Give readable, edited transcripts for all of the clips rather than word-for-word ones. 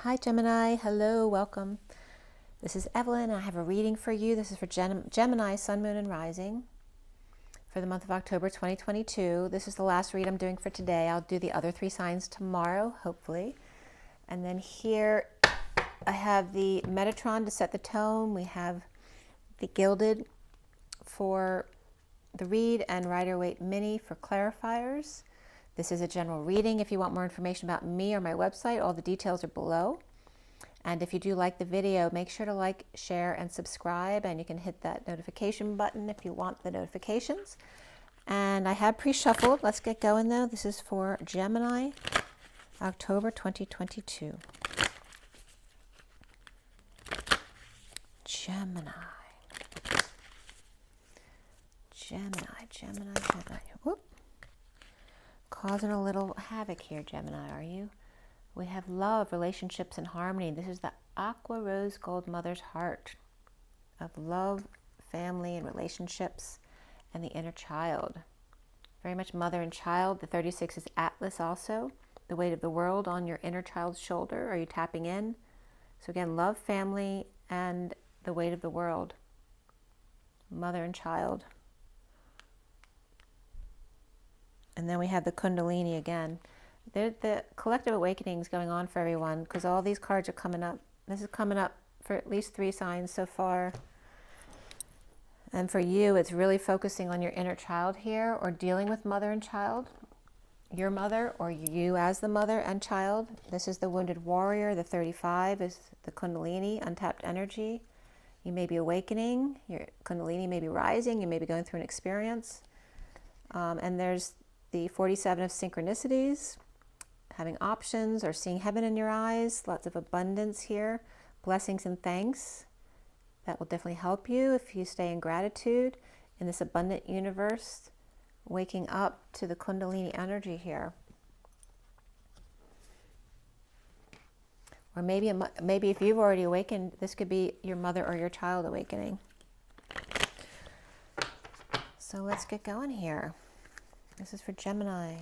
Hi Gemini, hello, welcome. This is Evelyn. I have a reading for you. This is for Gemini, Sun, Moon, and Rising for the month of October 2022. This is the last read I'm doing for today. I'll do the other 3 signs tomorrow, hopefully. And then here I have the Metatron to set the tone. We have the Gilded for the read and Rider-Waite Mini for clarifiers. This is a general reading. If you want more information about me or my website, all the details are below. And if you do like the video, make sure to like, share, and subscribe. And you can hit that notification button if you want the notifications. And I have pre-shuffled. Let's get going though. This is for Gemini, October 2022. Gemini. Whoop. Causing a little havoc here, Gemini, are you? We have love, relationships, and harmony. This is the Aqua Rose Gold Mother's Heart of love, family, and relationships, and the inner child. Very much mother and child. The 36 is Atlas also. The weight of the world on your inner child's shoulder. Are you tapping in? So again, love, family, and the weight of the world. Mother and child. And then we have the Kundalini again. The collective awakening is going on for everyone because all these cards are coming up. This is coming up for at least 3 signs so far. And for you, it's really focusing on your inner child here, or dealing with mother and child. Your mother, or you as the mother and child. This is the Wounded Warrior. The 35 is the Kundalini, untapped energy. You may be awakening. Your Kundalini may be rising. You may be going through an experience. And there's the 47 of synchronicities, having options or seeing heaven in your eyes. Lots of abundance here. Blessings and thanks. That will definitely help you if you stay in gratitude in this abundant universe. Waking up to the Kundalini energy here. Or maybe if you've already awakened, this could be your mother or your child awakening. So let's get going here. This is for Gemini.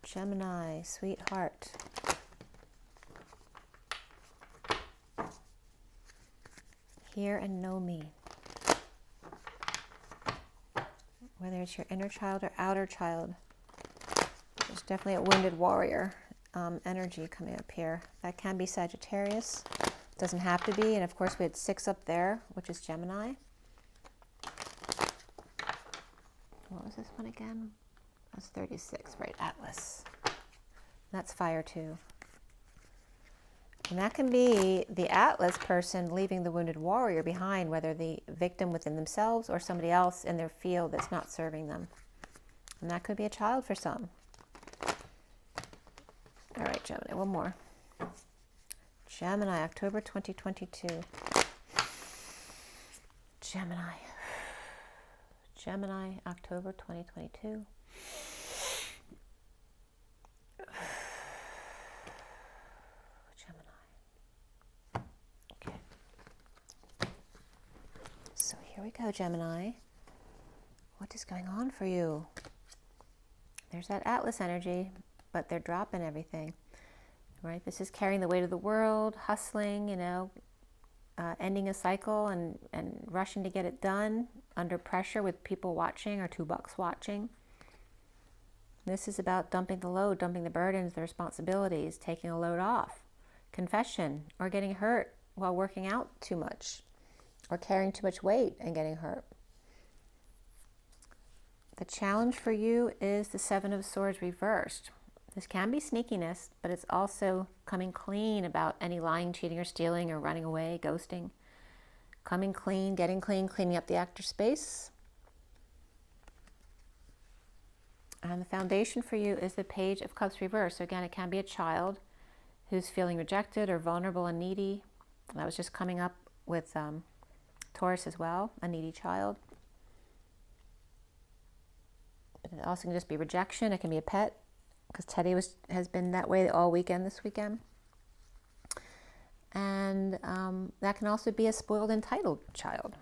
Gemini, sweetheart. Hear and know me. Whether it's your inner child or outer child, there's definitely a Wounded Warrior energy coming up here. That can be Sagittarius. Doesn't have to be. And of course we had 6 up there, which is Gemini. What was this one again? That's 36, right? Atlas. That's fire too. And that can be the Atlas person leaving the Wounded Warrior behind, whether the victim within themselves or somebody else in their field that's not serving them. And that could be a child for some. All right, Gemini, one more. Gemini, October 2022. Gemini. Gemini, October 2022. Gemini. Okay. So here we go, Gemini. What is going on for you? There's that Atlas energy, but they're dropping everything, right? This is carrying the weight of the world, hustling, you know, ending a cycle and rushing to get it done under pressure with people watching or $2 watching. This is about dumping the load, dumping the burdens, the responsibilities, taking a load off, confession, or getting hurt while working out too much, or carrying too much weight and getting hurt. The challenge for you is the 7 of Swords reversed. This can be sneakiness, but it's also coming clean about any lying, cheating, or stealing, or running away, ghosting. Coming clean, getting clean, cleaning up the actor space. And the foundation for you is the Page of Cups reversed. So again, it can be a child who's feeling rejected or vulnerable and needy. That was just coming up with Taurus as well, a needy child. But it also can just be rejection. It can be a pet, because Teddy has been that way all weekend this weekend. And that can also be a spoiled, entitled child.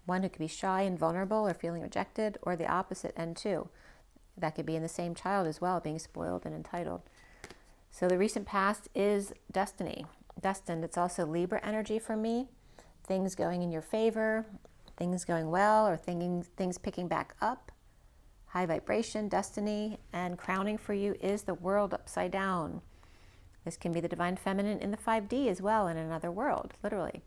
One who could be shy and vulnerable or feeling rejected, or the opposite end too. That could be in the same child as well, being spoiled and entitled. So the recent past is destiny, destined. It's also Libra energy for me. Things going in your favor, things going well, or things picking back up. High vibration, destiny, and crowning for you is the world upside down. This can be the divine feminine in the 5D as well, in another world, literally.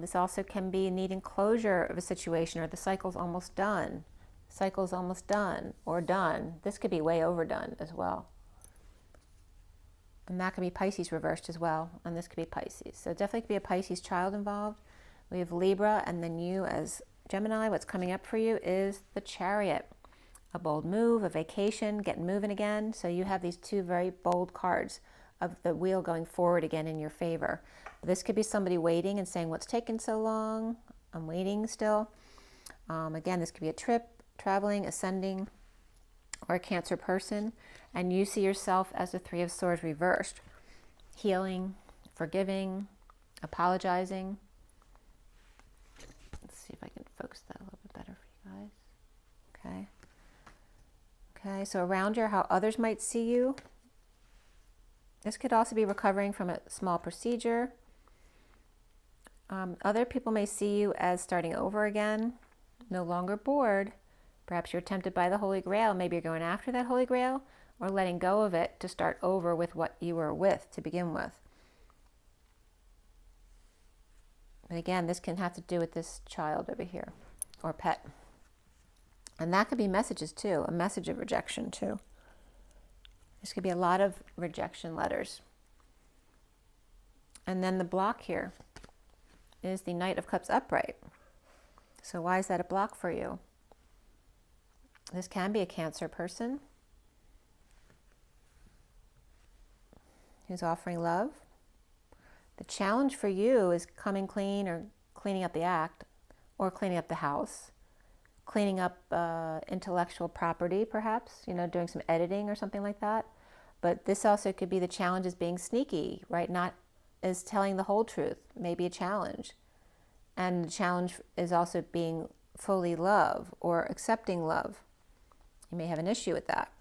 This also can be needing closure of a situation, or the cycle's almost done. Cycle's almost done, or done. This could be way overdone as well. And that could be Pisces reversed as well, and this could be Pisces. So definitely could be a Pisces child involved. We have Libra, and then you as Gemini. What's coming up for you is the Chariot. A bold move, a vacation, getting moving again. So you have these two very bold cards of the wheel going forward again in your favor. This could be somebody waiting and saying, what's taking so long? I'm waiting still. Again, this could be a trip, traveling, ascending, or a Cancer person. And you see yourself as the Three of Swords reversed. Healing, forgiving, apologizing. Let's see if I can focus that a little bit better for you guys. Okay. Okay, so around here, how others might see you. This could also be recovering from a small procedure. Other people may see you as starting over again, no longer bored. Perhaps you're tempted by the Holy Grail. Maybe you're going after that Holy Grail, or letting go of it to start over with what you were with to begin with. But again, this can have to do with this child over here, or pet. And that could be messages too, a message of rejection too. This could be a lot of rejection letters. And then the block here is the Knight of Cups upright. So why is that a block for you? This can be a Cancer person who's offering love. The challenge for you is coming clean, or cleaning up the act, or cleaning up the house. Cleaning up intellectual property, perhaps, doing some editing or something like that. But this also could be the challenge is being sneaky, right? Not as telling the whole truth, maybe a challenge. And the challenge is also being fully love or accepting love. You may have an issue with that.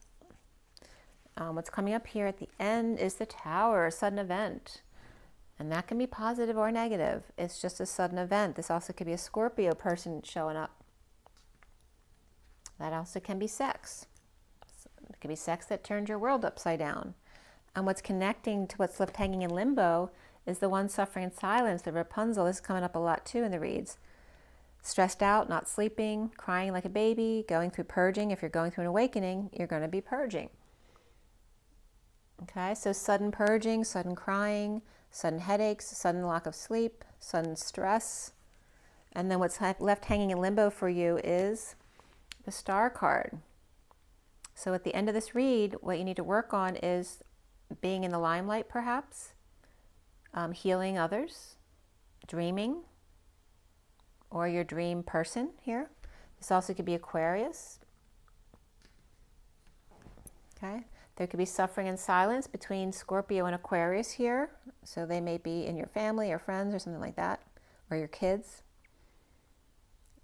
What's coming up here at the end is the Tower, a sudden event. And that can be positive or negative. It's just a sudden event. This also could be a Scorpio person showing up. That also can be sex. It could be sex that turned your world upside down. And what's connecting to what's left hanging in limbo is the one suffering in silence, the Rapunzel. This is coming up a lot too in the reads. Stressed out, not sleeping, crying like a baby, going through purging. If you're going through an awakening, you're going to be purging. Okay, so sudden purging, sudden crying, sudden headaches, sudden lack of sleep, sudden stress. And then what's left hanging in limbo for you is the Star card. So at the end of this read, what you need to work on is being in the limelight, perhaps, healing others, dreaming, or your dream person here. This also could be Aquarius. Okay, there could be suffering in silence between Scorpio and Aquarius here. So they may be in your family or friends or something like that, or your kids.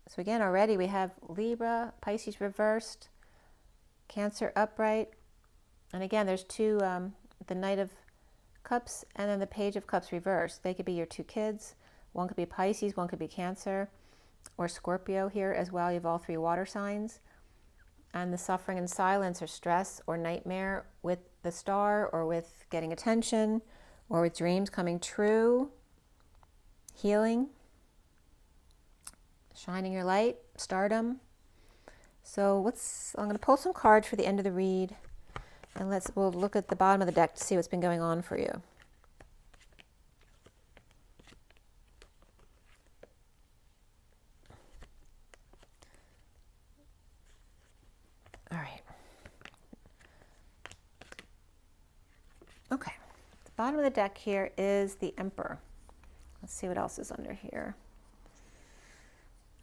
So again, already we have Libra, Pisces reversed, Cancer upright. And again, there's two, the Knight of Cups and then the Page of Cups reversed. They could be your two kids. One could be Pisces, one could be Cancer, or Scorpio here as well. You have all three water signs. And the suffering in silence or stress or nightmare with the Star, or with getting attention, or with dreams coming true, healing, shining your light, stardom. So I'm going to pull some cards for the end of the read, and we'll look at the bottom of the deck to see what's been going on for you. All right. Okay. The bottom of the deck here is the Emperor. Let's see what else is under here.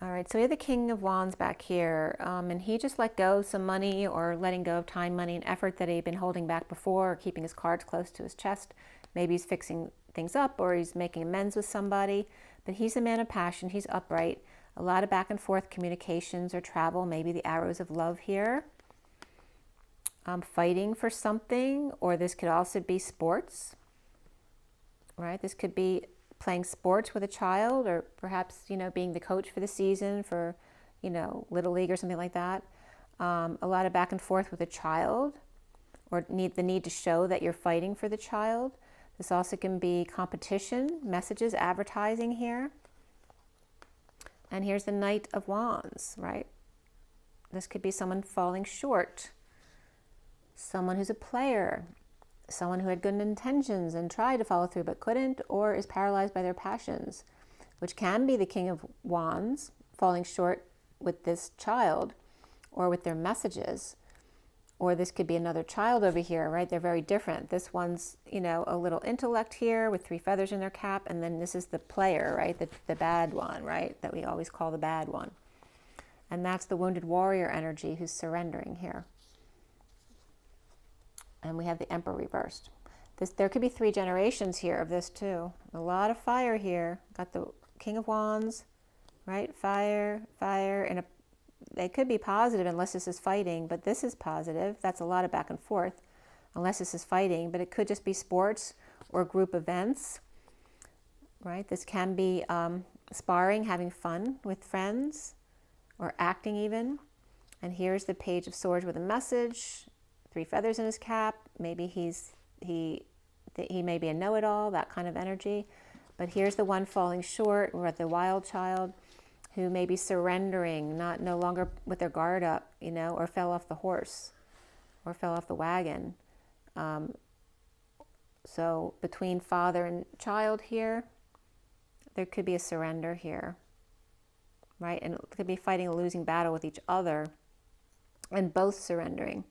All right, so we have the King of Wands back here, and he just let go of some money, or letting go of time, money, and effort that he'd been holding back before, or keeping his cards close to his chest. Maybe he's fixing things up, or he's making amends with somebody, but he's a man of passion, he's upright. A lot of back and forth communications or travel, maybe the arrows of love here. fighting for something, or this could also be sports, right? This could be playing sports with a child, or perhaps, you know, being the coach for the season for, you know, Little League or something like that. A lot of back and forth with a child, or the need to show that you're fighting for the child. This also can be competition, messages, advertising here. And here's the Knight of Wands, right? This could be someone falling short, someone who's a player, someone who had good intentions and tried to follow through but couldn't, or is paralyzed by their passions, which can be the King of Wands falling short with this child or with their messages. Or this could be another child over here, right? They're very different. This one's, you know, a little intellect here with 3 feathers in their cap, and then this is the player, right? The bad one, right? That we always call the bad one. And that's the wounded warrior energy who's surrendering here. And we have the Emperor reversed. There could be 3 generations here of this too. A lot of fire here. Got the King of Wands, right? Fire, fire, and they could be positive unless this is fighting, but this is positive. That's a lot of back and forth, unless this is fighting, but it could just be sports or group events, right? This can be sparring, having fun with friends, or acting even. And here's the Page of Swords with a message, 3 feathers in his cap. Maybe he may be a know-it-all, that kind of energy. But here's the one falling short, or the wild child, who may be surrendering, no longer with their guard up, you know, or fell off the horse, or fell off the wagon. So between father and child here, there could be a surrender here, right? And it could be fighting a losing battle with each other, and both surrendering,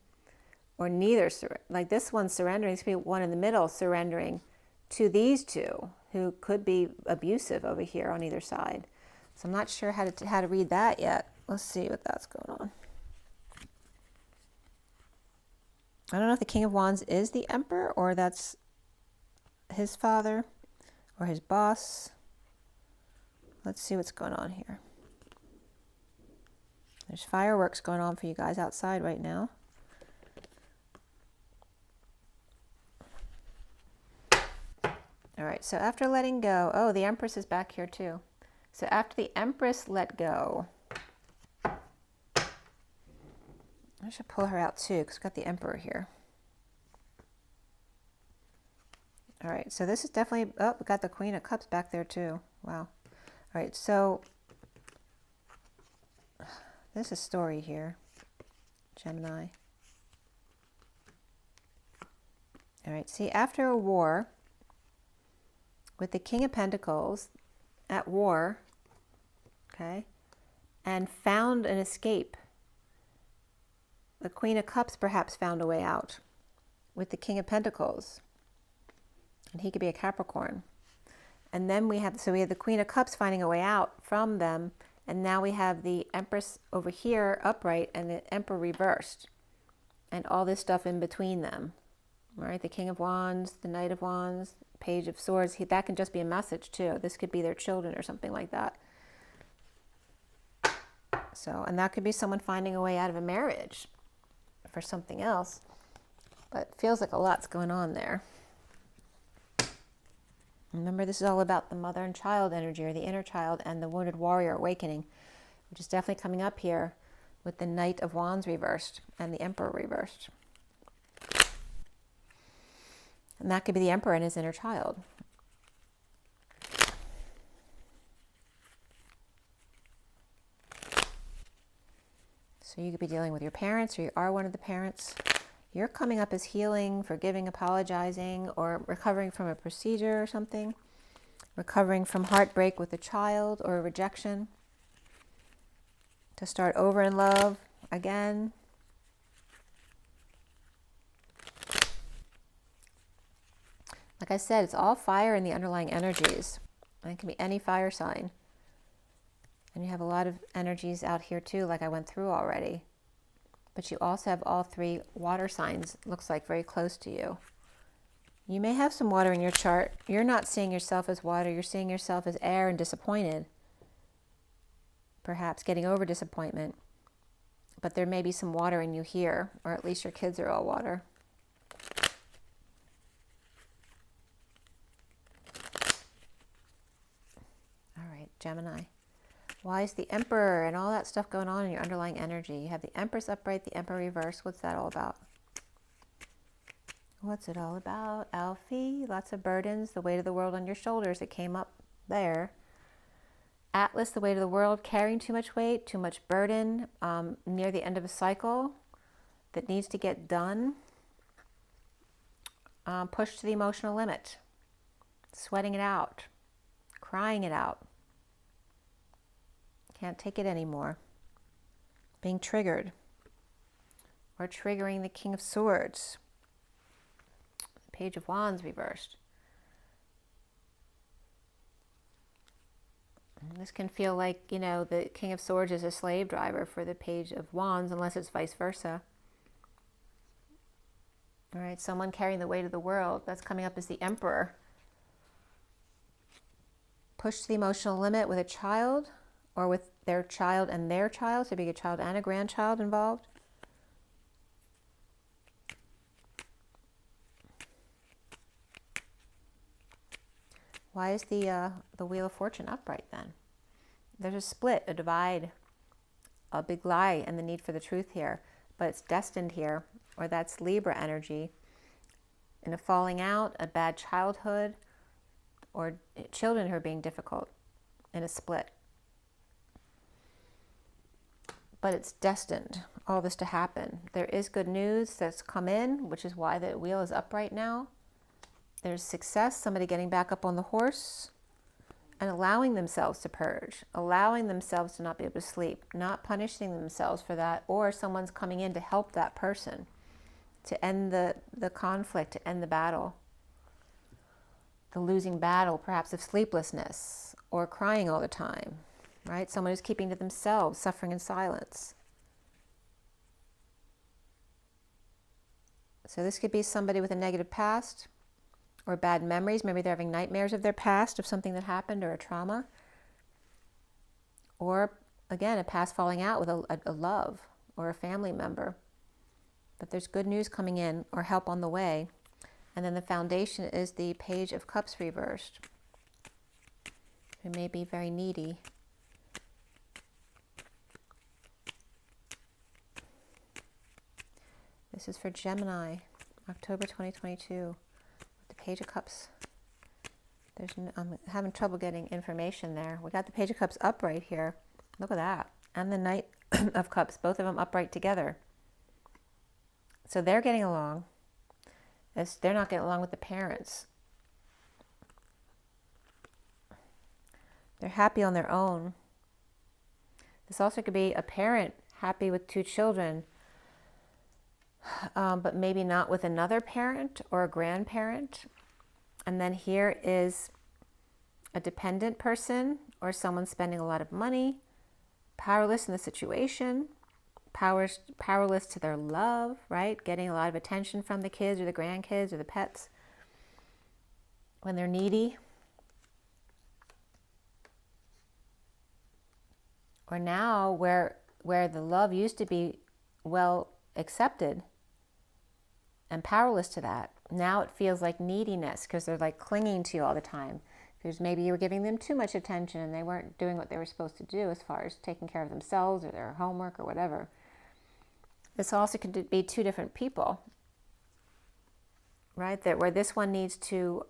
or neither. Like this one surrendering, this could be one in the middle surrendering to these two, who could be abusive over here on either side. So I'm not sure how to read that yet. Let's see what that's going on. I don't know if the King of Wands is the Emperor, or that's his father or his boss. Let's see what's going on here. There's fireworks going on for you guys outside right now. All right, so after letting go, oh, the Empress is back here too. So after the Empress let go, I should pull her out too, because we've got the Emperor here. All right, so this is definitely, oh, we've got the Queen of Cups back there too. Wow. All right, so this is story here, Gemini. All right, see, after a war with the King of Pentacles, at war, okay, and found an escape. The Queen of Cups perhaps found a way out with the King of Pentacles, and he could be a Capricorn. And then we have the Queen of Cups finding a way out from them, and now we have the Empress over here upright and the Emperor reversed, and all this stuff in between them, right? The King of Wands, the Knight of Wands, Page of Swords. That can just be a message too. This could be their children or something like that. So, and that could be someone finding a way out of a marriage for something else, but it feels like a lot's going on there. Remember, this is all about the mother and child energy, or the inner child, and the wounded warrior awakening, which is definitely coming up here with the Knight of Wands reversed and the Emperor reversed. And that could be the Emperor and his inner child. So you could be dealing with your parents, or you are one of the parents. You're coming up as healing, forgiving, apologizing, or recovering from a procedure or something. Recovering from heartbreak with a child or a rejection. To start over in love again. Like I said, it's all fire in the underlying energies. And it can be any fire sign. And you have a lot of energies out here too, like I went through already. But you also have all 3 water signs, looks like, very close to you. You may have some water in your chart. You're not seeing yourself as water. You're seeing yourself as air and disappointed. Perhaps getting over disappointment. but there may be some water in you here, or at least your kids are all water. All right, Gemini. Why is the Emperor and all that stuff going on in your underlying energy? You have the Empress upright, the Emperor reverse. What's that all about? What's it all about, Alfie? Lots of burdens, the weight of the world on your shoulders. It came up there. Atlas, the weight of the world, carrying too much weight, too much burden, near the end of a cycle that needs to get done. Pushed to the emotional limit, sweating it out, crying it out. Can't take it anymore. Being triggered. Or triggering the King of Swords. Page of Wands reversed. And this can feel like, you know, the King of Swords is a slave driver for the Page of Wands, unless it's vice versa. All right, someone carrying the weight of the world. That's coming up as the Emperor. Pushed to the emotional limit with a child, or with their child and their child, so be a child and a grandchild involved. Why is the Wheel of Fortune upright then? There's a split, a divide, a big lie, and the need for the truth here. But it's destined here, or that's Libra energy, in a falling out, a bad childhood, or children who are being difficult in a split. But it's destined, all this to happen. There is good news that's come in, which is why the wheel is upright now. There's success, somebody getting back up on the horse and allowing themselves to purge, allowing themselves to not be able to sleep, not punishing themselves for that, or someone's coming in to help that person, to end the conflict, to end the battle. The losing battle, perhaps, of sleeplessness or crying all the time, right? Someone who's keeping to themselves, suffering in silence. So this could be somebody with a negative past, or bad memories. Maybe they're having nightmares of their past, of something that happened, or a trauma. Or, again, a past falling out with a love or a family member. But there's good news coming in, or help on the way. And then the foundation is the Page of Cups reversed. Who may be very needy. This is for Gemini, October 2022. Page of Cups. I'm having trouble getting information there. We got the Page of Cups upright here. Look at that. And the Knight of Cups, both of them upright together. So they're getting along. They're not getting along with the parents. They're happy on their own. This also could be a parent happy with two children, but maybe not with another parent or a grandparent. And then here is a dependent person, or someone spending a lot of money, powerless in the situation, powerless to their love, right? Getting a lot of attention from the kids or the grandkids or the pets when they're needy. Or now where the love used to be well accepted and powerless to that, now it feels like neediness, because they're like clinging to you all the time. Because maybe you were giving them too much attention and they weren't doing what they were supposed to do as far as taking care of themselves or their homework or whatever. This also could be two different people, right? That where this one needs to,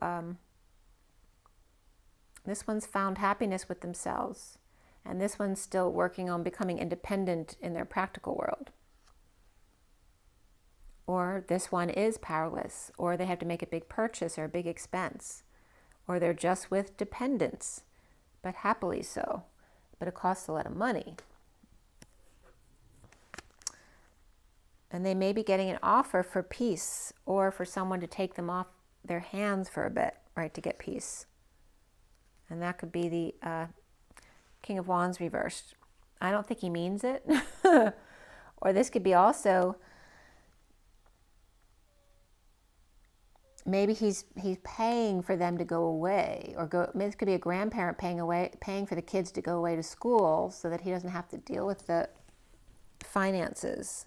this one's found happiness with themselves, and this one's still working on becoming independent in their practical world. Or this one is powerless, or they have to make a big purchase or a big expense, or they're just with dependents, but happily so, but it costs a lot of money. And they may be getting an offer for peace, or for someone to take them off their hands for a bit, right, to get peace. And that could be the King of Wands reversed. I don't think he means it. Or this could be also, maybe he's paying for them to go away, or this could be a grandparent paying for the kids to go away to school so that he doesn't have to deal with the finances,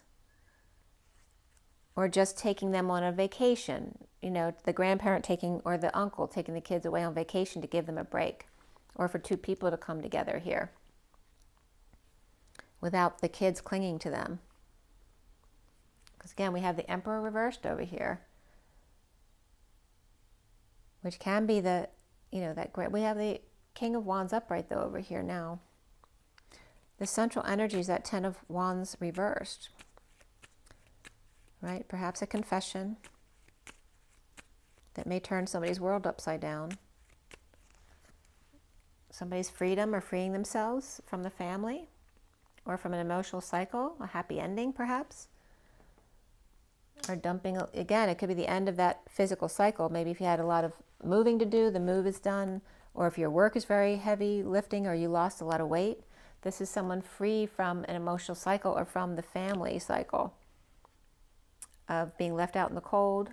or just taking them on a vacation, you know, the grandparent taking, or the uncle taking the kids away on vacation to give them a break, or for two people to come together here without the kids clinging to them. Because again, we have the Emperor reversed over here, which can be the, you know, that great. We have the King of Wands upright though over here now. The central energy is that Ten of Wands reversed, right? Perhaps a confession that may turn somebody's world upside down. Somebody's freedom or freeing themselves from the family or from an emotional cycle, a happy ending perhaps. Or dumping, again, it could be the end of that physical cycle. Maybe if you had a lot of moving to do, the move is done. Or if your work is very heavy lifting or you lost a lot of weight, this is someone free from an emotional cycle or from the family cycle of being left out in the cold,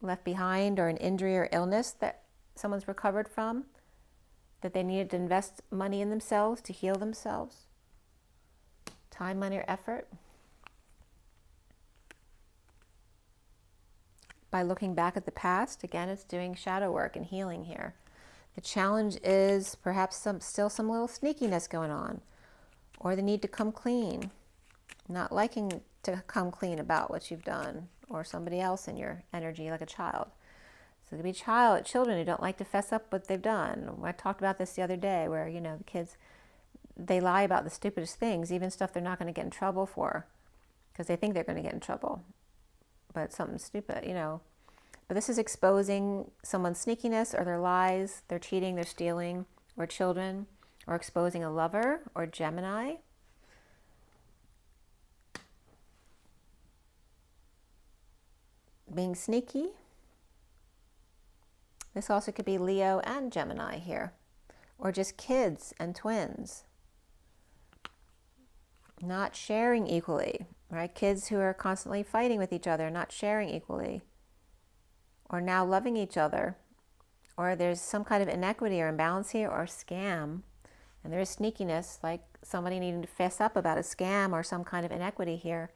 left behind, or an injury or illness that someone's recovered from, that they needed to invest money in themselves to heal themselves. Time, money, or effort. By looking back at the past, again, it's doing shadow work and healing here. The challenge is perhaps still some little sneakiness going on, or the need to come clean, not liking to come clean about what you've done, or somebody else in your energy, like a child. So it could be children who don't like to fess up what they've done. I talked about this the other day, where, you know, the kids, they lie about the stupidest things, even stuff they're not going to get in trouble for, because they think they're going to get in trouble. But something stupid, you know. But this is exposing someone's sneakiness or their lies, their cheating, their stealing, or children, or exposing a lover or Gemini. Being sneaky. This also could be Leo and Gemini here, or just kids and twins. Not sharing equally, right? Kids who are constantly fighting with each other, not sharing equally, or now loving each other, or there's some kind of inequity or imbalance here, or scam, and there's sneakiness, like somebody needing to fess up about a scam or some kind of inequity here,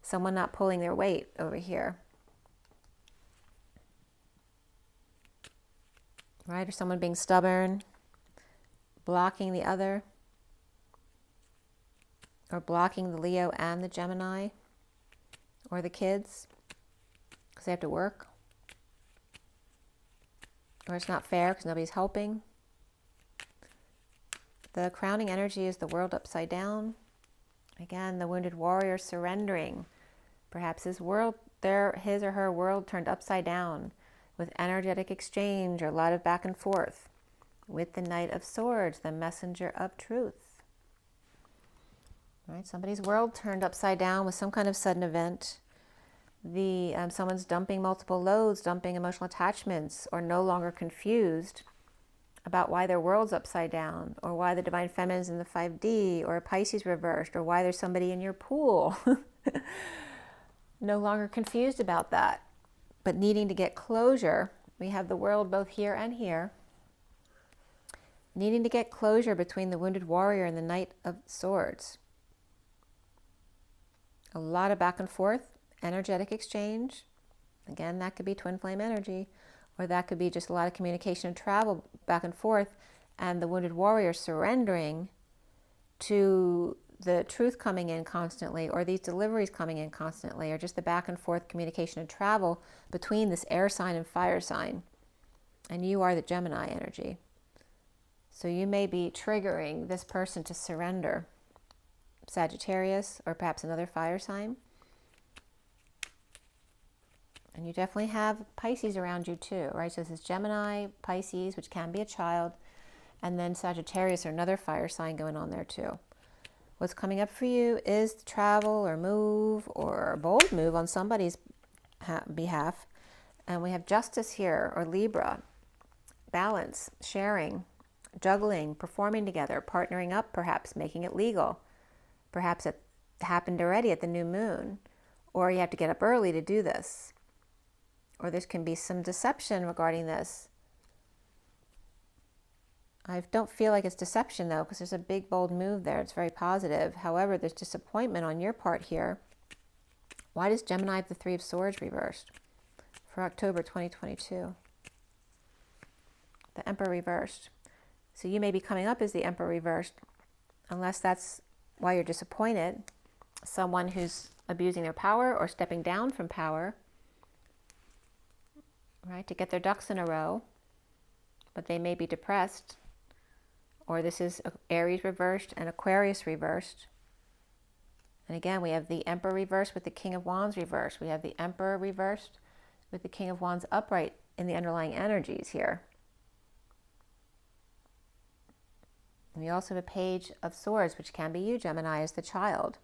someone not pulling their weight over here, right? Or someone being stubborn, blocking the other, or blocking the Leo and the Gemini, or the kids, because they have to work. Or it's not fair because nobody's helping. The crowning energy is the world upside down. Again, the wounded warrior surrendering. Perhaps his or her world turned upside down with energetic exchange or a lot of back and forth. With the Knight of Swords, the messenger of truth. Right? Somebody's world turned upside down with some kind of sudden event. Someone's dumping multiple loads, dumping emotional attachments, or no longer confused about why their world's upside down, or why the Divine Feminine's in the 5D, or Pisces reversed, or why there's somebody in your pool. No longer confused about that, but needing to get closure. We have the world both here and here. Needing to get closure between the wounded warrior and the Knight of Swords. A lot of back and forth. Energetic exchange. Again, that could be twin flame energy, or that could be just a lot of communication and travel back and forth, and the wounded warrior surrendering to the truth coming in constantly, or these deliveries coming in constantly, or just the back and forth communication and travel between this air sign and fire sign. And you are the Gemini energy. So you may be triggering this person to surrender. Sagittarius, or perhaps another fire sign. And you definitely have Pisces around you too, right? So this is Gemini, Pisces, which can be a child, and then Sagittarius, or another fire sign going on there too. What's coming up for you is travel or move, or a bold move on somebody's behalf. And we have Justice here, or Libra. Balance, sharing, juggling, performing together, partnering up perhaps, making it legal. Perhaps it happened already at the new moon, or you have to get up early to do this. Or there can be some deception regarding this. I don't feel like it's deception though, because there's a big bold move there. It's very positive. However, there's disappointment on your part here. Why does Gemini have the Three of Swords reversed for October 2022? The Emperor reversed. So you may be coming up as the Emperor reversed, unless that's why you're disappointed. Someone who's abusing their power or stepping down from power, right, to get their ducks in a row, but they may be depressed. Or this is Aries reversed and Aquarius reversed. And again, we have the Emperor reversed with the King of Wands reversed. We have the Emperor reversed with the King of Wands upright in the underlying energies here. And we also have a Page of Swords, which can be you, Gemini, as the child.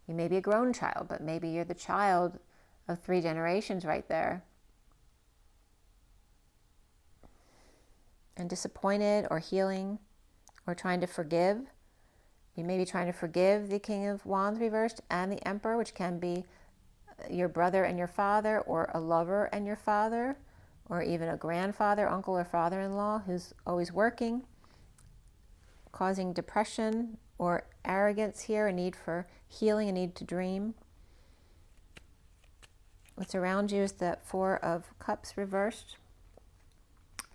You may be a grown child, but maybe you're the child of 3 generations right there. And disappointed or healing or trying to forgive. You may be trying to forgive the King of Wands reversed and the Emperor, which can be your brother and your father, or a lover and your father, or even a grandfather, uncle, or father-in-law who's always working, causing depression or arrogance here, a need for healing, a need to dream. What's around you is the Four of Cups reversed,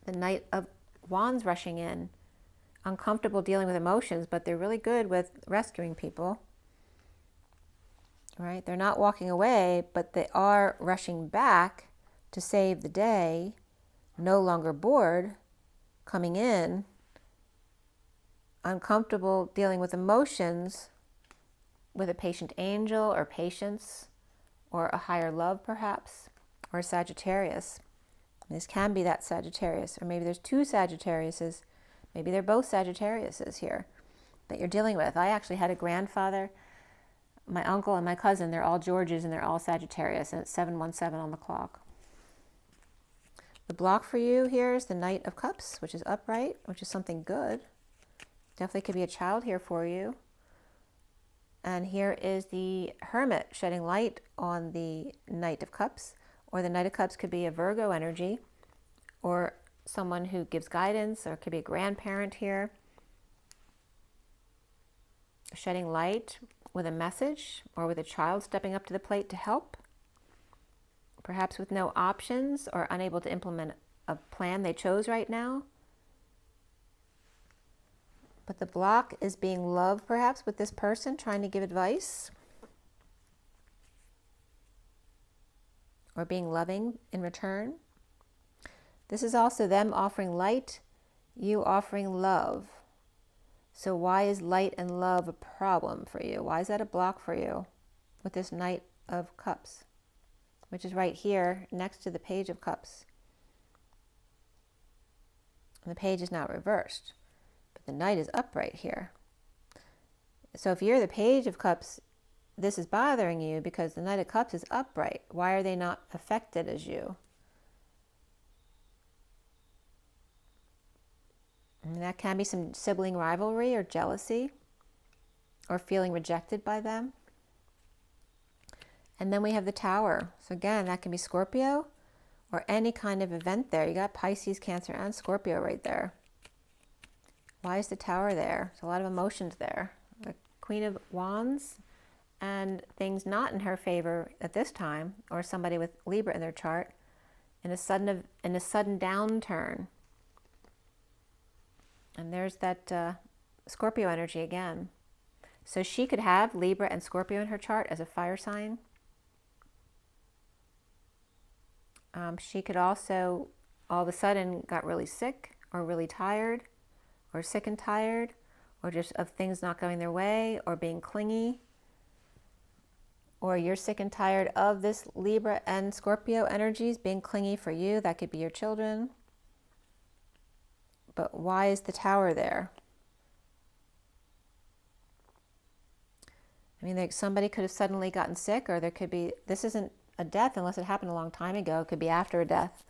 the Knight of Wands rushing in, uncomfortable dealing with emotions, but they're really good with rescuing people, right? They're not walking away, but they are rushing back to save the day, no longer bored, coming in, uncomfortable dealing with emotions, with a patient angel or patience, or a higher love perhaps, or a Sagittarius. This can be that Sagittarius, or maybe there's 2 Sagittariuses. Maybe they're both Sagittariuses here that you're dealing with. I actually had a grandfather, my uncle and my cousin, they're all Georges and they're all Sagittarius, and it's 717 on the clock. The block for you here is the Knight of Cups, which is upright, which is something good. Definitely could be a child here for you. And here is the Hermit shedding light on the Knight of Cups, or the Knight of Cups could be a Virgo energy, or someone who gives guidance, or it could be a grandparent here, shedding light with a message, or with a child stepping up to the plate to help, perhaps with no options or unable to implement a plan they chose right now. But the block is being loved perhaps with this person trying to give advice, or being loving in return. This is also them offering light, you offering love. So why is light and love a problem for you? Why is that a block for you with this Knight of Cups, which is right here next to the Page of Cups? And the Page is not reversed, but the Knight is upright here. So if you're the Page of Cups, this is bothering you because the Knight of Cups is upright. Why are they not affected as you? And that can be some sibling rivalry or jealousy, or feeling rejected by them. And then we have the Tower. So again, that can be Scorpio or any kind of event there. You got Pisces, Cancer, and Scorpio right there. Why is the Tower there? There's a lot of emotions there. The Queen of Wands and things not in her favor at this time, or somebody with Libra in their chart, in a sudden downturn. And there's that Scorpio energy again. So she could have Libra and Scorpio in her chart as a fire sign. She could also all of a sudden got really sick, or really tired, or sick and tired, or just of things not going their way, or being clingy. Or you're sick and tired of this Libra and Scorpio energies being clingy for you. That could be your children. But why is the Tower there? I mean, like somebody could have suddenly gotten sick, or there could be, this isn't a death unless it happened a long time ago. It could be after a death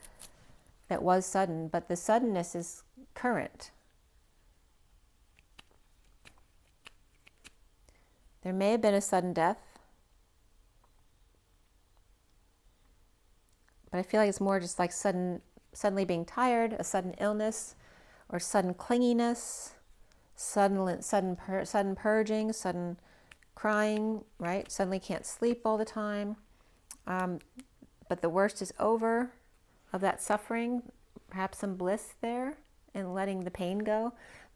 that was sudden, but the suddenness is current. There may have been a sudden death, but I feel like it's more just like suddenly being tired, a sudden illness, or sudden clinginess, sudden purging, sudden crying, right? Suddenly can't sleep all the time. But the worst is over of that suffering, perhaps some bliss there in letting the pain go.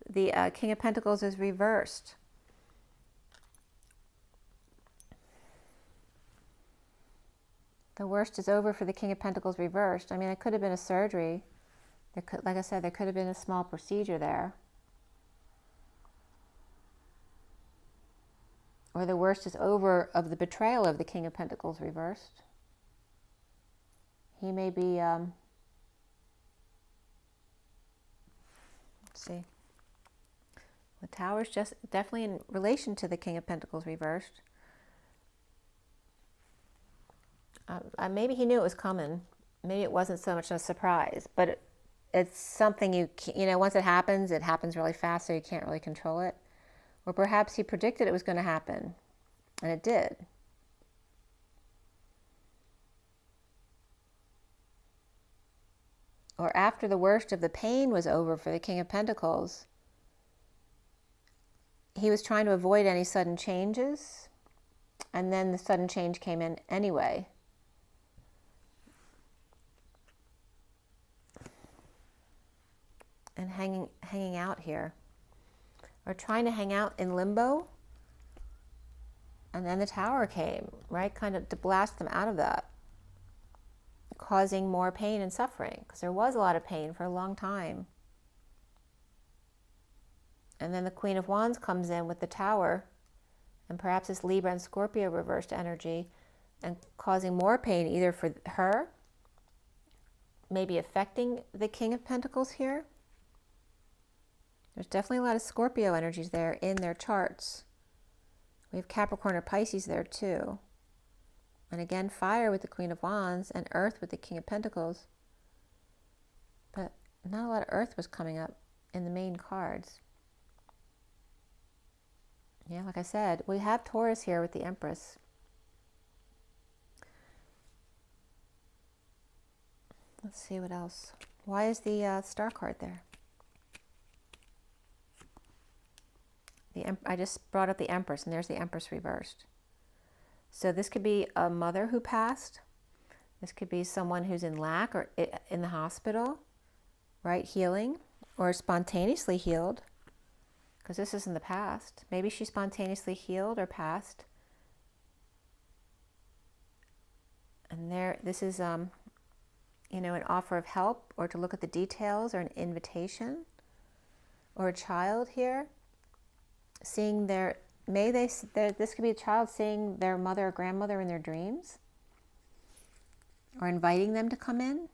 The King of Pentacles is reversed. The worst is over for the King of Pentacles reversed. I mean, it could have been a surgery. Like I said, there could have been a small procedure there. Or the worst is over of the betrayal of the King of Pentacles reversed. He may be, let's see. The Tower's just definitely in relation to the King of Pentacles reversed. Maybe he knew it was coming. Maybe it wasn't so much a surprise, but it's something you know, once it happens really fast, so you can't really control it. Or perhaps he predicted it was going to happen, and it did. Or after the worst of the pain was over for the King of Pentacles, he was trying to avoid any sudden changes, and then the sudden change came in anyway. And hanging out here, or trying to hang out in limbo, and then the Tower came, right, kind of to blast them out of that, causing more pain and suffering, because there was a lot of pain for a long time. And then the Queen of Wands comes in with the Tower, and perhaps it's Libra and Scorpio reversed energy, and causing more pain either for her, maybe affecting the King of Pentacles here. There's definitely a lot of Scorpio energies there in their charts. We have Capricorn or Pisces there too. And again, fire with the Queen of Wands and earth with the King of Pentacles. But not a lot of earth was coming up in the main cards. Yeah, like I said, we have Taurus here with the Empress. Let's see what else. Why is the Star card there? I just brought up the Empress, and there's the Empress reversed. So this could be a mother who passed. This could be someone who's in lack or in the hospital, right, healing, or spontaneously healed, because this is in the past. Maybe she spontaneously healed or passed. And this is, you know, an offer of help, or to look at the details, or an invitation, or a child here. Seeing this could be a child seeing their mother or grandmother in their dreams, or inviting them to come in.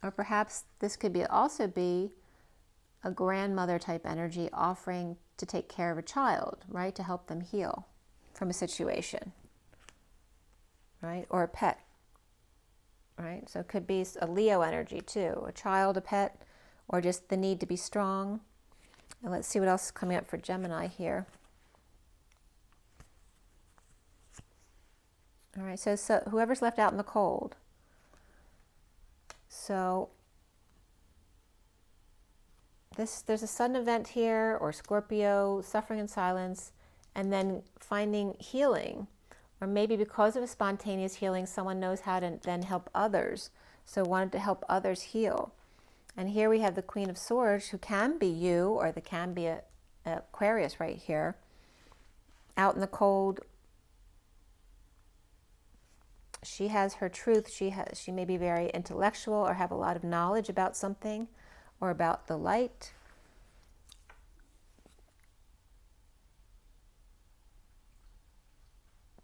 Or perhaps this could also be a grandmother type energy offering to take care of a child, right, to help them heal from a situation, right, or a pet, right? So it could be a Leo energy too, a child, a pet, or just the need to be strong. And let's see what else is coming up for Gemini here. All right, so whoever's left out in the cold. So there's a sudden event here, or Scorpio, suffering in silence, and then finding healing. Or maybe because of a spontaneous healing, someone knows how to then help others. So wanted to help others heal. And here we have the Queen of Swords, who can be you, or there can be a Aquarius right here, out in the cold. She has her truth. She may be very intellectual, or have a lot of knowledge about something, or about the light.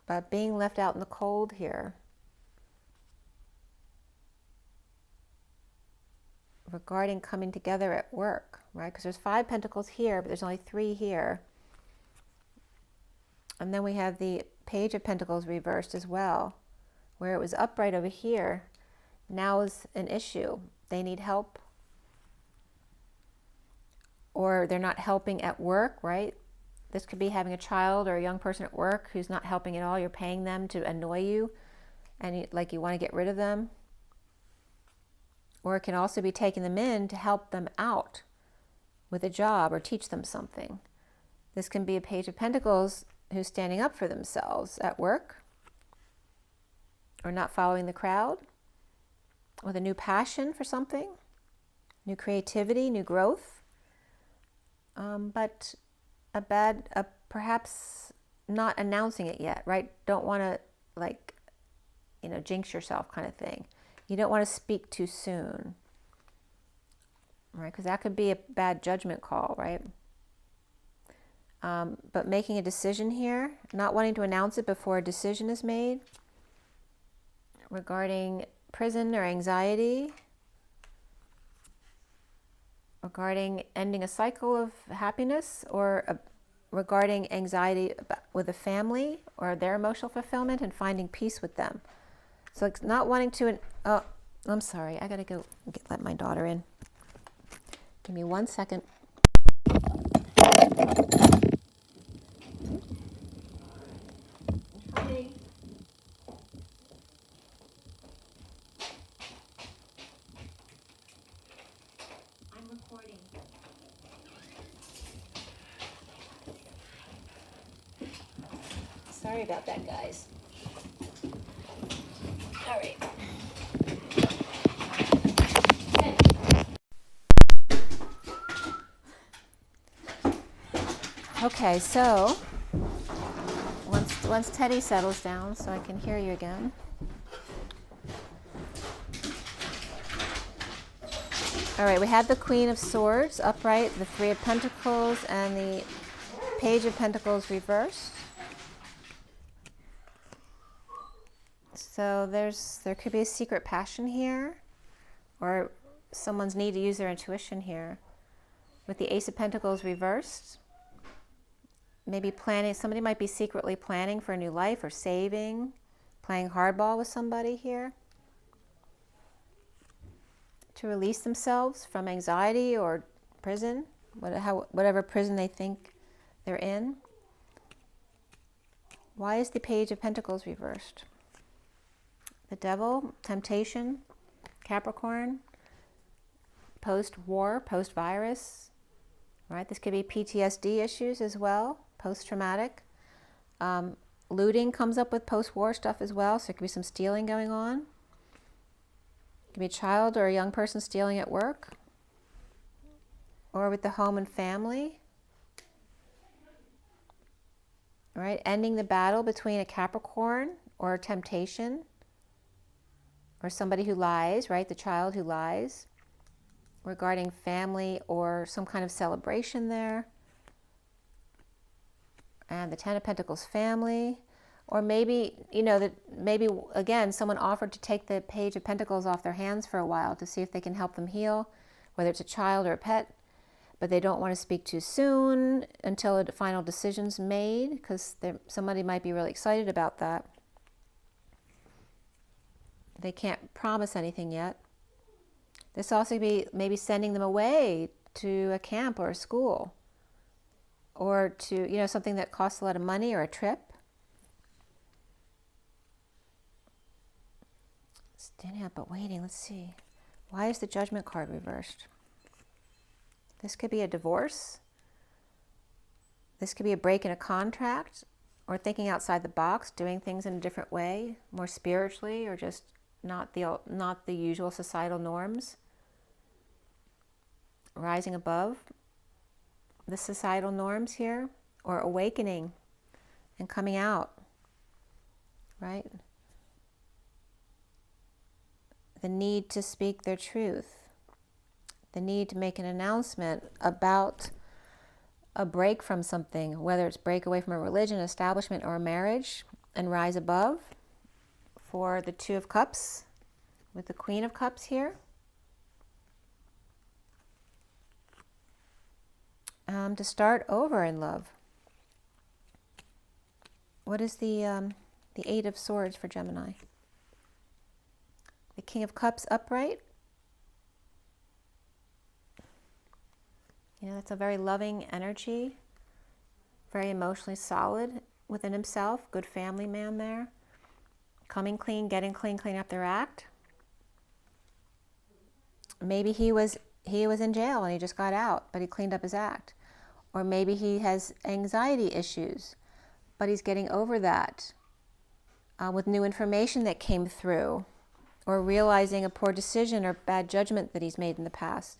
But being left out in the cold here, regarding coming together at work, right? Because there's 5 pentacles here, but there's only 3 here. And then we have the Page of Pentacles reversed as well, where it was upright over here. Now is an issue. They need help, or they're not helping at work, right? This could be having a child or a young person at work who's not helping at all. You're paying them to annoy you, and you want to get rid of them. Or it can also be taking them in to help them out with a job or teach them something. This can be a Page of Pentacles who's standing up for themselves at work, or not following the crowd, with a new passion for something, new creativity, new growth, but perhaps not announcing it yet, right? Don't want to, like, jinx yourself kind of thing. You don't want to speak too soon, right? Because that could be a bad judgment call, right? But making a decision here, not wanting to announce it before a decision is made regarding prison or anxiety, regarding ending a cycle of happiness, or regarding anxiety with a family or their emotional fulfillment and finding peace with them. So it's not wanting to, oh, I'm sorry, I gotta go let my daughter in. Give me 1 second. Honey. I'm recording. Sorry about that, guys. All right. Okay, so once Teddy settles down so I can hear you again. All right, we had the Queen of Swords upright, the Three of Pentacles, and the Page of Pentacles reversed. So there could be a secret passion here, or someone's need to use their intuition here. With the Ace of Pentacles reversed, maybe planning, somebody might be secretly planning for a new life or saving, playing hardball with somebody here to release themselves from anxiety or prison, whatever prison they think they're in. Why is the Page of Pentacles reversed? The Devil, temptation, Capricorn, post-war, post-virus, right? This could be PTSD issues as well, post-traumatic. Looting comes up with post-war stuff as well, so there could be some stealing going on. It could be a child or a young person stealing at work, or with the home and family. Right? Ending the battle between a Capricorn or a temptation, or somebody who lies, right? The child who lies, regarding family or some kind of celebration there. And the Ten of Pentacles, family. Or maybe, maybe again, someone offered to take the Page of Pentacles off their hands for a while to see if they can help them heal, whether it's a child or a pet, but they don't want to speak too soon until a final decision's made, because somebody might be really excited about that. They can't promise anything yet. This also could be maybe sending them away to a camp or a school, or to, something that costs a lot of money, or a trip. Standing up but waiting. Let's see. Why is the Judgment card reversed? This could be a divorce. This could be a break in a contract, or thinking outside the box, doing things in a different way, more spiritually, or just not the usual societal norms. Rising above the societal norms here, or awakening and coming out, right? The need to speak their truth, the need to make an announcement about a break from something, whether it's break away from a religion, establishment, or a marriage, and rise above. For the Two of Cups, with the Queen of Cups here. To start over in love. What is the Eight of Swords for Gemini? The King of Cups upright. That's a very loving energy, very emotionally solid within himself, good family man there. Coming clean, getting clean, clean up their act. Maybe he was in jail and he just got out, but he cleaned up his act. Or maybe he has anxiety issues, but he's getting over that with new information that came through, or realizing a poor decision or bad judgment that he's made in the past.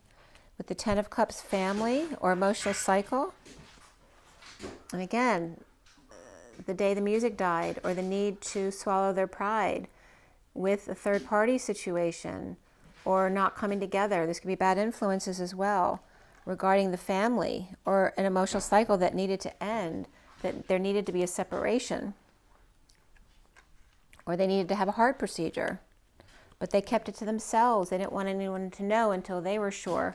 With the Ten of Cups, family or emotional cycle. And again, the day the music died, or the need to swallow their pride with a third party situation, or not coming together. This could be bad influences as well regarding the family, or an emotional cycle that needed to end, that there needed to be a separation, or they needed to have a heart procedure, but they kept it to themselves. They didn't want anyone to know until they were sure.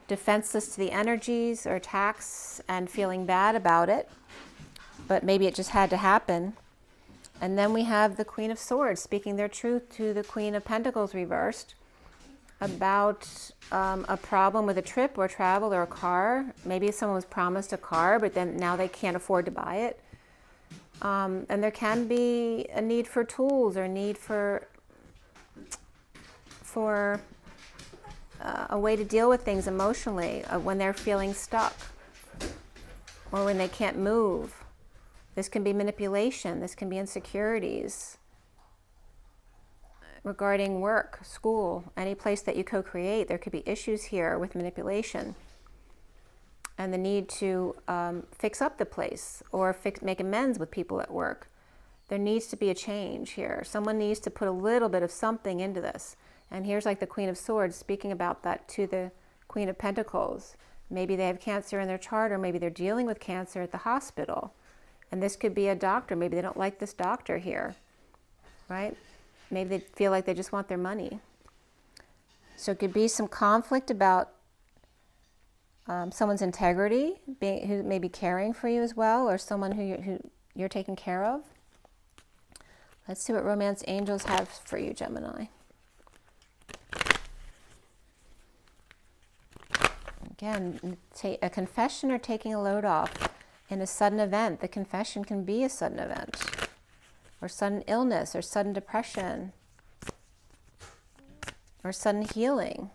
Defenseless to the energies or attacks and feeling bad about it, but maybe it just had to happen. And then we have the Queen of Swords speaking their truth to the Queen of Pentacles reversed about a problem with a trip or travel or a car. Maybe someone was promised a car, but then now they can't afford to buy it. And there can be a need for tools, or need for a way to deal with things emotionally when they're feeling stuck, or when they can't move. This can be manipulation. This can be insecurities regarding work, school, any place that you co-create. There could be issues here with manipulation and the need to fix up the place, or make amends with people at work. There needs to be a change here. Someone needs to put a little bit of something into this. And here's like the Queen of Swords speaking about that to the Queen of Pentacles. Maybe they have cancer in their chart, or maybe they're dealing with cancer at the hospital. And this could be a doctor. Maybe they don't like this doctor here, right? Maybe they feel like they just want their money. So it could be some conflict about someone's integrity, who may be caring for you as well, or someone who you're taking care of. Let's see what romance angels have for you, Gemini. Again, a confession or taking a load off in a sudden event. The confession can be a sudden event, or sudden illness, or sudden depression, or sudden healing.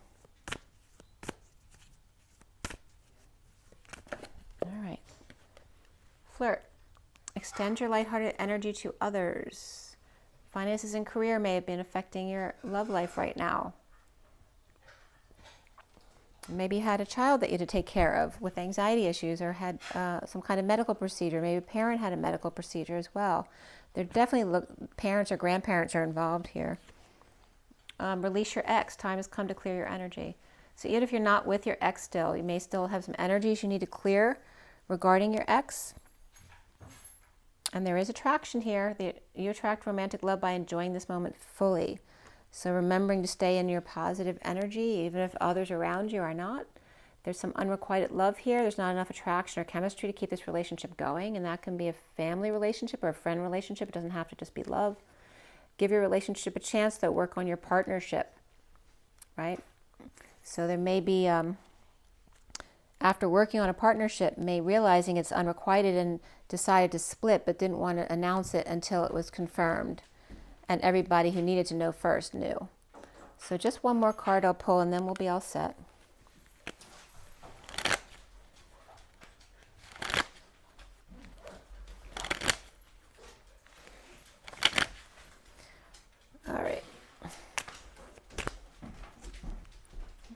All right. Flirt. Extend your lighthearted energy to others. Finances and career may have been affecting your love life right now. Maybe you had a child that you had to take care of with anxiety issues, or had some kind of medical procedure. Maybe a parent had a medical procedure as well. There definitely parents or grandparents are involved here. Release your ex. Time has come to clear your energy. So even if you're not with your ex still, you may still have some energies you need to clear regarding your ex. And there is attraction here. You attract romantic love by enjoying this moment fully. So remembering to stay in your positive energy, even if others around you are not. There's some unrequited love here. There's not enough attraction or chemistry to keep this relationship going. And that can be a family relationship or a friend relationship. It doesn't have to just be love. Give your relationship a chance, though. Work on your partnership, right? So there may be, after working on a partnership, realizing it's unrequited and decided to split, but didn't want to announce it until it was confirmed. And everybody who needed to know first knew. So just one more card I'll pull, and then we'll be all set. All right.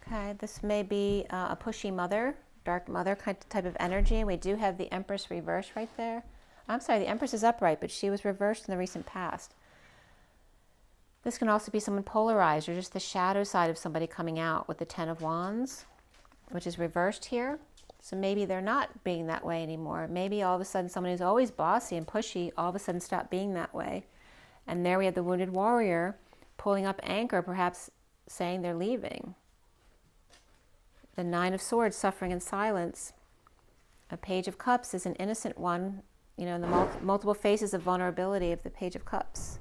Okay, this may be a pushy mother, dark mother type of energy. And we do have the Empress reversed right there. I'm sorry, the Empress is upright, but she was reversed in the recent past. This can also be someone polarized, or just the shadow side of somebody coming out with the Ten of Wands, which is reversed here. So maybe they're not being that way anymore. Maybe all of a sudden someone who's always bossy and pushy all of a sudden stopped being that way. And there we have the wounded warrior pulling up anchor, perhaps saying they're leaving. The Nine of Swords, suffering in silence. A Page of Cups is an innocent one, you know, in the multiple faces of vulnerability of the Page of Cups.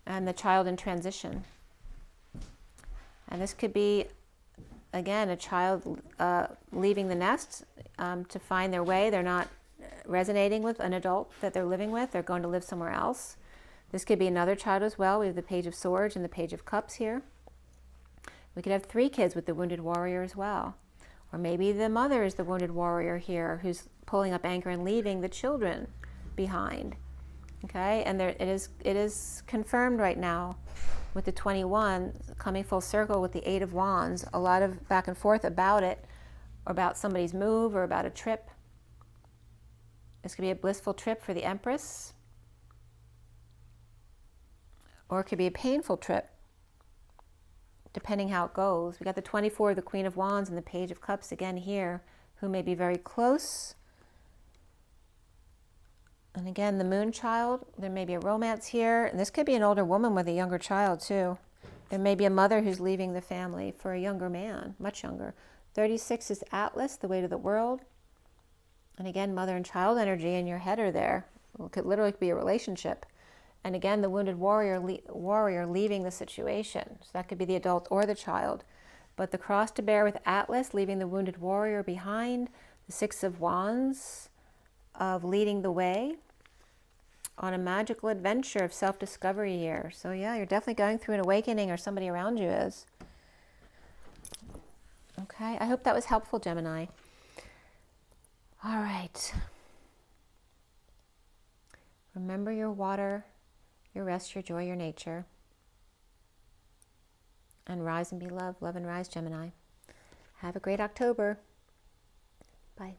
And the child in transition. And this could be, again, a child leaving the nest to find their way. They're not resonating with an adult that they're living with. They're going to live somewhere else. This could be another child as well. We have the Page of Swords and the Page of Cups here. We could have 3 kids with the wounded warrior as well. Or maybe the mother is the wounded warrior here who's pulling up anchor and leaving the children behind. Okay, and there, it is confirmed right now with the 21 coming full circle with the 8 of Wands. A lot of back and forth about it, or about somebody's move, or about a trip. This could be a blissful trip for the Empress. Or it could be a painful trip, depending how it goes. We got the 24, the Queen of Wands, and the Page of Cups again here, who may be very close. And again, the Moon child, there may be a romance here. And this could be an older woman with a younger child too. There may be a mother who's leaving the family for a younger man, much younger. 36 is Atlas, the weight of the world. And again, mother and child energy in your head are there. It could literally be a relationship. And again, the wounded warrior leaving the situation. So that could be the adult or the child. But the cross to bear with Atlas, leaving the wounded warrior behind. The 6 of Wands, of leading the way on a magical adventure of self-discovery here. So yeah, you're definitely going through an awakening, or somebody around you is. Okay, I hope that was helpful, Gemini. All right. Remember your water, your rest, your joy, your nature. And rise and be loved. Love and rise, Gemini. Have a great October. Bye.